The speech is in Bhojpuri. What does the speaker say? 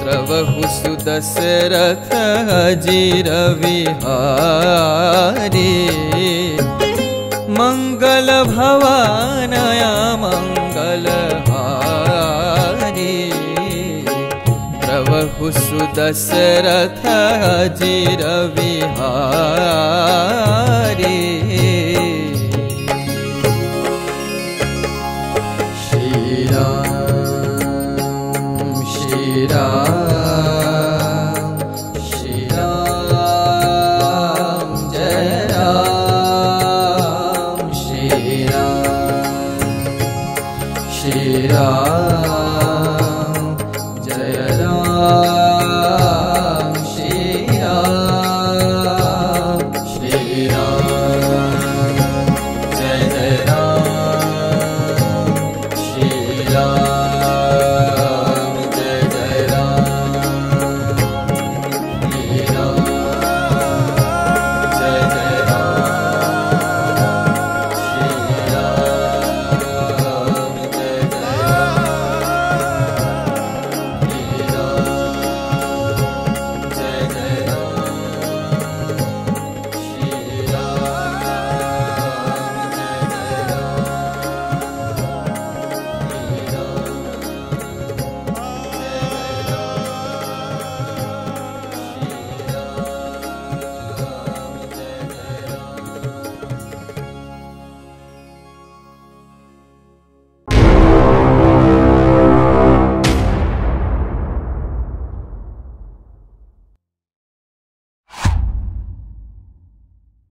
द्रवहु सुदशरथ अजिर विहारी मंगल भवानया मंगलहारी द्रवहु सुदशरथ अजिर विहारी श्री राम श्री राम श्री राम जय राम श्री राम श्री राम जय राम श्री राम श्री राम जय जय राम श्री राम